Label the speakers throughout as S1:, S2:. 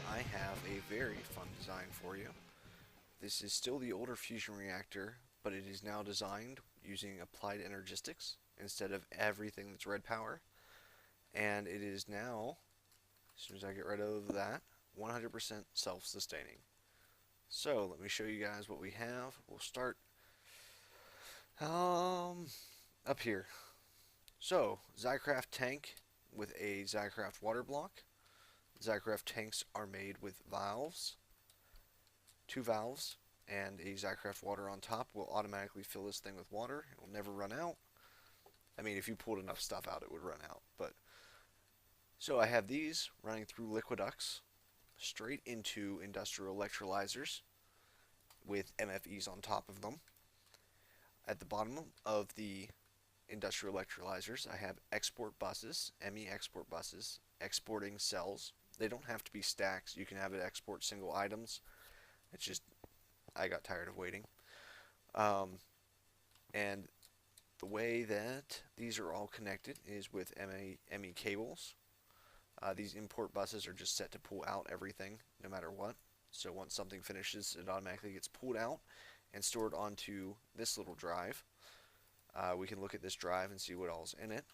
S1: I have a very fun design for you. This is still the older fusion reactor, but it is now designed using applied energistics instead of everything that's Redpower. And it is now, as soon as I get rid of that, 100% self-sustaining. So let me show you guys what we have. We'll start up here. So, Zycraft tank with a Zycraft water block. Zycraft tanks are made with valves, 2 valves, and a Zycraft water on top will automatically fill this thing with water. It will never run out. I mean, if you pulled enough stuff out, it would run out. But so I have these running through liquiducts straight into industrial electrolyzers with MFEs on top of them. At the bottom of the industrial electrolyzers, I have export buses, ME export buses, exporting cells. They don't have to be stacks. You can have it export single items. It's just, I got tired of waiting. And the way that these are all connected is with ME cables. These import buses are just set to pull out everything, no matter what. So once something finishes, it automatically gets pulled out and stored onto this little drive. We can look at this drive and see what all's in it.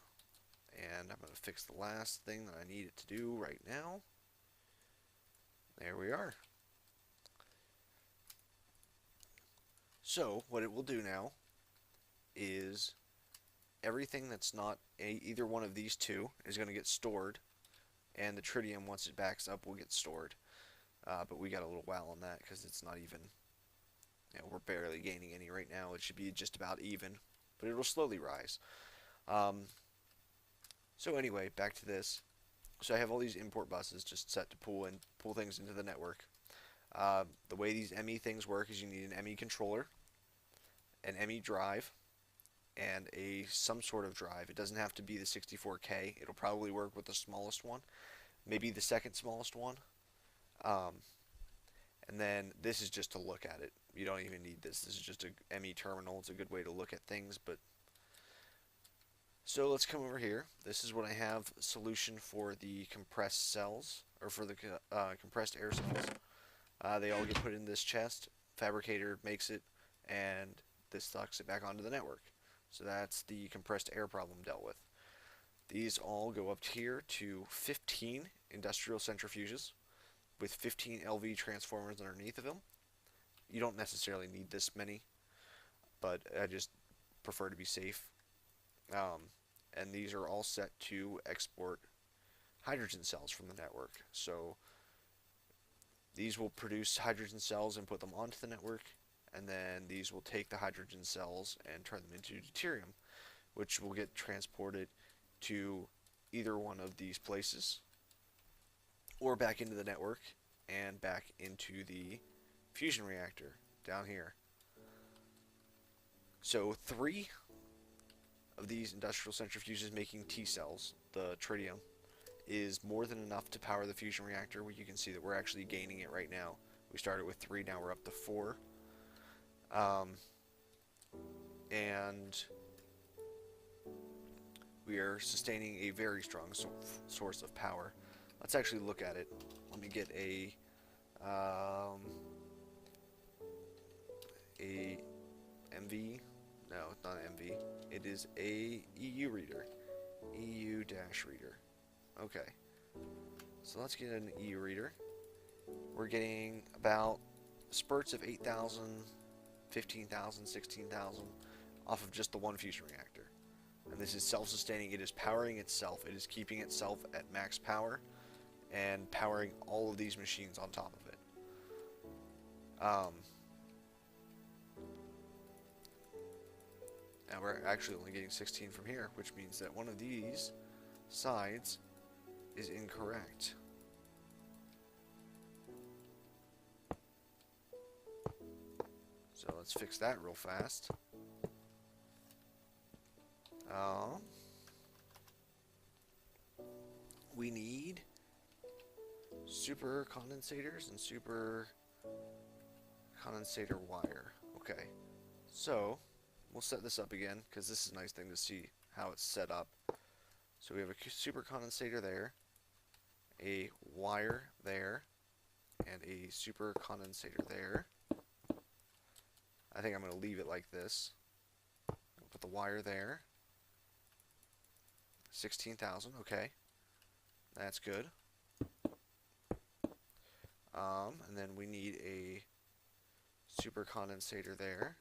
S1: And I'm going to fix the last thing that I need it to do right now. There we are. So what it will do now is everything that's not either one of these two is going to get stored, and the tritium, once it backs up, will get stored. But we got a little while on that because it's not even, we're barely gaining any right now. It should be just about even, but it'll slowly rise. So anyway, back to this. So I have all these import buses just set to pull things into the network. The way these ME things work is you need an ME controller, an ME drive, and some sort of drive. It doesn't have to be the 64K. It'll probably work with the smallest one, maybe the second smallest one. And then this is just to look at it. You don't even need this. This is just a ME terminal. It's a good way to look at things. But so let's come over here. This is what I have solution for the compressed cells, or for the compressed air cells. They all get put in this chest. Fabricator makes it, and this sucks it back onto the network. So that's the compressed air problem dealt with. These all go up here to 15 industrial centrifuges with 15 LV transformers underneath of them. You don't necessarily need this many, but I just prefer to be safe. And these are all set to export hydrogen cells from the network. So these will produce hydrogen cells and put them onto the network, and then these will take the hydrogen cells and turn them into deuterium, which will get transported to either one of these places, or back into the network and back into the fusion reactor down here. So 3 of these industrial centrifuges making T cells, the tritium, is more than enough to power the fusion reactor. Where you can see that we're actually gaining it right now. We started with 3, now we're up to 4. And we are sustaining a very strong source of power. Let's actually look at it. Let me get a MV. No, it's not an MV. It is a EU reader. EU-reader. Okay. So let's get an EU reader. We're getting about spurts of 8,000, 15,000, 16,000 off of just the one fusion reactor. And this is self-sustaining. It is powering itself. It is keeping itself at max power and powering all of these machines on top of it. Now we're actually only getting 16 from here, which means that one of these sides is incorrect. So let's fix that real fast. We need super condensators and super condensator wire. Okay, so we'll set this up again because this is a nice thing to see how it's set up. So we have a super condensator there, a wire there, and a super condensator there. I think I'm going to leave it like this. Put the wire there. 16,000, okay. That's good. And then we need a super condensator there.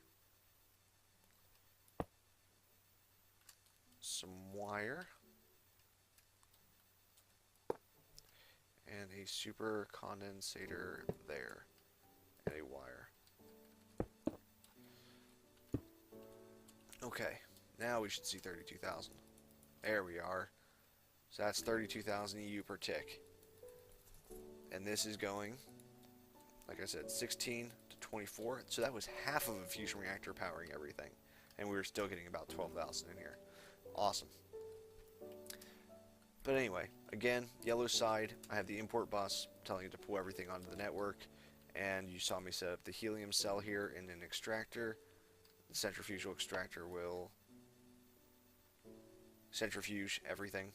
S1: Some wire. And a super condensator there. And a wire. Okay, now we should see 32,000. There we are. So that's 32,000 EU per tick. And this is going, like I said, 16 to 24. So that was half of a fusion reactor powering everything. And we were still getting about 12,000 in here. Awesome. But anyway, again, yellow side, I have the import bus telling it to pull everything onto the network. And you saw me set up the helium cell here in an extractor. The centrifugal extractor will centrifuge everything,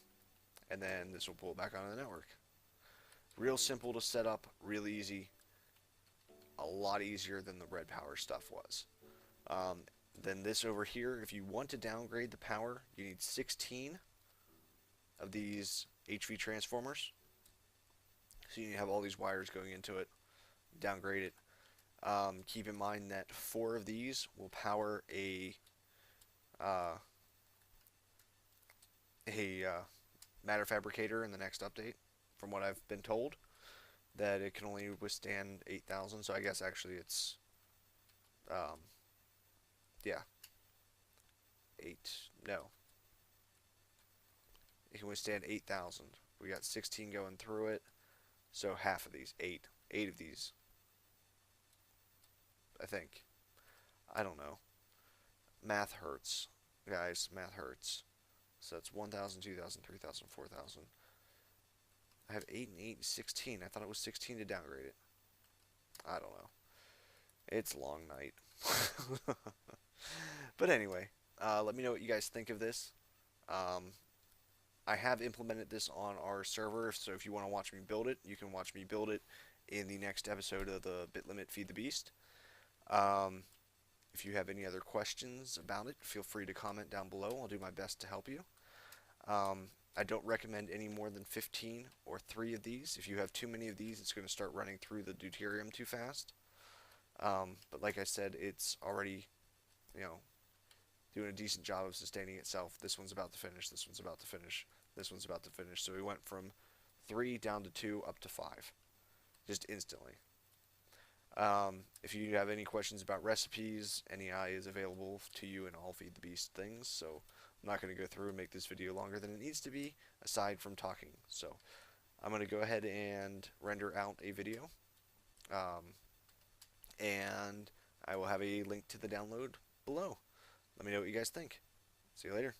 S1: and then this will pull it back onto the network. Real simple to set up, real easy, a lot easier than the Redpower stuff was. Then this over here, if you want to downgrade the power, you need 16 of these HV transformers. So you have all these wires going into it, downgrade it. Keep in mind that 4 of these will power a matter fabricator in the next update, from what I've been told, that it can only withstand 8,000. So I guess actually it's yeah, 8, no, it can withstand 8,000. We got 16 going through it, so half of these, 8 of these, I think. I don't know. Math hurts, guys. Math hurts. So that's 1,000, 2,000, 3,000, 4,000. I have 8 and 8 and 16. I thought it was 16 to downgrade it. I don't know. It's a long night. But anyway, let me know what you guys think of this. I have implemented this on our server, so if you want to watch me build it, you can watch me build it in the next episode of the Bit Limit Feed the Beast. If you have any other questions about it, feel free to comment down below. I'll do my best to help you. I don't recommend any more than 15 or 3 of these. If you have too many of these, it's going to start running through the deuterium too fast. But like I said, it's already, doing a decent job of sustaining itself. This one's about to finish, this one's about to finish, this one's about to finish. So we went from 3 down to 2 up to 5, just instantly. If you have any questions about recipes, NEI is available to you in all Feed the Beast things, so I'm not going to go through and make this video longer than it needs to be, aside from talking. So I'm going to go ahead and render out a video, and I will have a link to the download below. Let me know what you guys think. See you later.